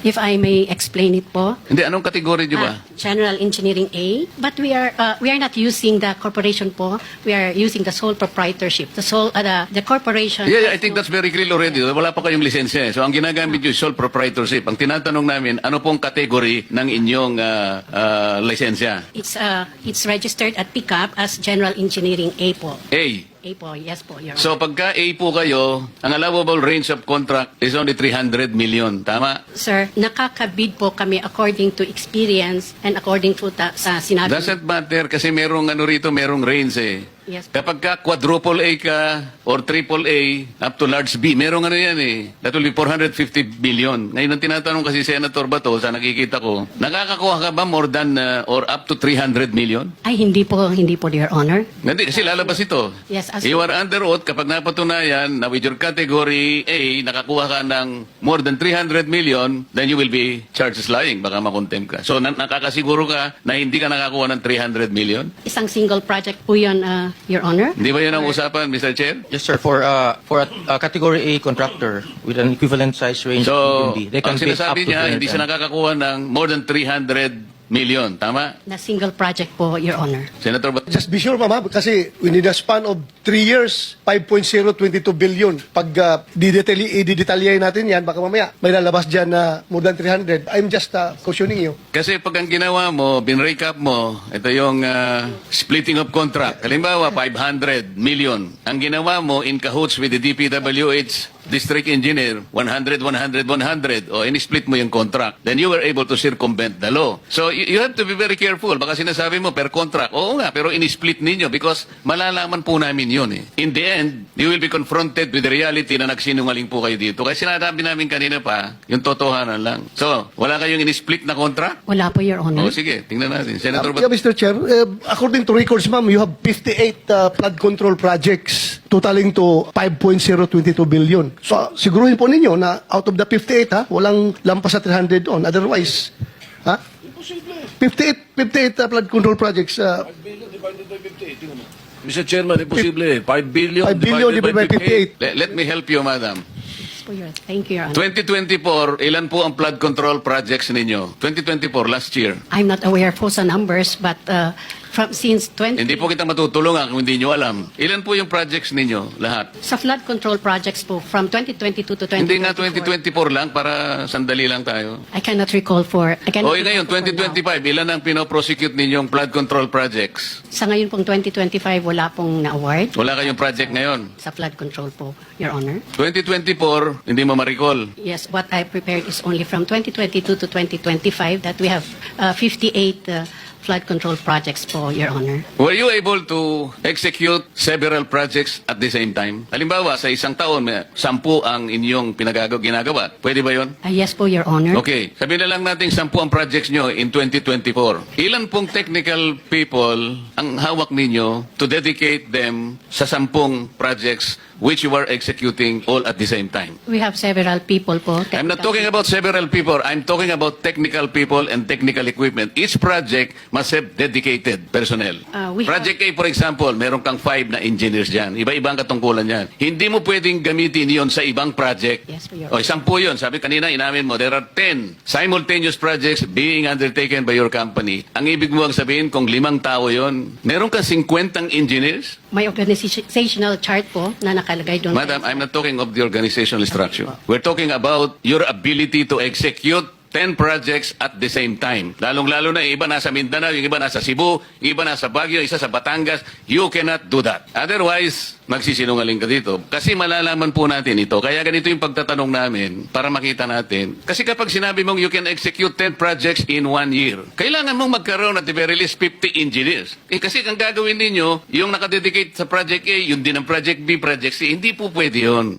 If I may explain it po. Hindi, anong kategory nyo ba? General Engineering A. But we are not using the corporation po. We are using the sole proprietorship. The corporation. Yeah, I has think to- that's very clear already. Wala pa kayong lisensya. So, ang ginagamit nyo is sole proprietorship. Ang tinatanong namin, ano pong kategory ng inyong lisensya? It's registered at PICAP as General Engineering A po. A. A po, yes po, Your Honor. So, pagka A po kayo, ang allowable range of contract is only 300 million. Tama? Sir, nakakabid po kami according to experience and according to sa sinabi. Doesn't matter kasi merong rito, merong range eh. Yes. Kapag ka quadruple A ka or triple A up to large B, merong yan eh. That will be 450 billion. Ngayon ang tinatanong kasi Senator Bato sa nakikita ko, nakakakuha ka ba more than or up to 300 million? Ay, hindi po, Your Honor. Hindi, kasi lalabas ito. Yes, as You are under oath kapag napatunayan na with your category A, nakakuha ka ng more than 300 million, then you will be charged as lying. Baka makontempt ka. So, nakakasiguro ka na hindi ka nakakuha ng 300 million? isang single project po yun, Your Honor. Hindi ba yun ang usapan, Mr. Chair? Yes, sir. For a category A contractor with an equivalent size range So, of they can ang bid up sinasabi to niya, hindi 300. siya nakakakuha ng more than 300 million. Tama? Na single project po, Your Honor. Senator Bato? Just be sure, mama, kasi we need a span of 3 years, 5.022 billion. Pag i-detalyahin natin yan, baka mamaya may lalabas dyan na more than 300. I'm just cautioning you. Kasi pag ang ginawa mo, binrecap mo, ito yung splitting of contract. Halimbawa, 500 million. Ang ginawa mo in cahoots with the DPWH district engineer, 100, 100, 100, o in-split mo yung contract, then you were able to circumvent the law. So, you have to be very careful. Baka sinasabi mo per contract. Oo nga, pero in-split ninyo because malalaman po namin yun eh. In the end, you will be confronted with the reality na nagsinungaling po kayo dito. Kasi sinasabi namin kanina pa, yung totohanan lang. So, wala kayong in-split na contract? Wala po, Your Honor. O sige, tingnan natin. Senator Yeah, Bato? Mr. Chair, according to records, ma'am, you have 58 flood control projects totaling to 5.022 billion. So, siguruhin po ninyo na out of the 58, walang lampas sa 300 on. Otherwise, 58 flood control projects. 5 billion divided by 58. Tingnan mo. Mr. Chairman, imposible eh. 5 billion 5 billion divided by 58. Let me help you, madam. Thank you, Your Honor. 2024, ilan po ang flood control projects ninyo? 2024, last year. I'm not aware po sa numbers, but since 20... Hindi po kita matutulungan kung hindi nyo alam. Ilan po yung projects ninyo, lahat? Sa flood control projects po, from 2022 to 2024. Hindi nga 2024 lang, para sandali lang tayo. I cannot recall for... I cannot O ngayon, recall for 2025, ilan ang pinoprosecute ninyong flood control projects? now. Sa ngayon pong 2025, wala pong na-award Wala kayong project ngayon. sa flood control po, Your Honor. 2024, hindi mo ma-recall. Yes, what I prepared is only from 2022 to 2025 that we have 58 flood control projects po, Your Honor. Were you able to execute several projects at the same time? Halimbawa, sa isang taon, 10 ang inyong ginagawa. Pwede ba yon? Yes po, Your Honor. Okay. Sabihin na lang natin 10 ang projects nyo in 2024. Ilan pong technical people ang hawak ninyo to dedicate them sa 10 projects which you are executing all at the same time? We have several people po. I'm not talking about several people. I'm talking about technical people and technical equipment. Each project must have dedicated personnel. We Project A, for example, meron kang 5 na engineers dyan. Iba-ibang katungkulan yan. Hindi mo pwedeng gamitin yon sa ibang project. Yes, Your O, 10 yun. Sabi kanina, inamin mo, there are 10 simultaneous projects being undertaken by your company. Ang ibig mo ang sabihin, kung 5 tao yon, meron ka 50 engineers? May organizational chart po na nakalagay doon. Madam, I'm not talking of the organizational structure. We're talking about your ability to execute 10 projects at the same time. Lalong-lalo na, yung iba nasa Mindanao, yung iba nasa Cebu, yung iba nasa Baguio, isa sa Batangas. You cannot do that. Otherwise, magsisinungaling ka dito. Kasi malalaman po natin ito. Kaya ganito yung pagtatanong namin para makita natin. Kasi kapag sinabi mong you can execute 10 projects in 1 year, kailangan mong magkaroon at the very least 50 engineers. Kasi ang gagawin ninyo, yung nakadedicate sa Project A, yun din ang Project B, Project C, hindi po pwede yun.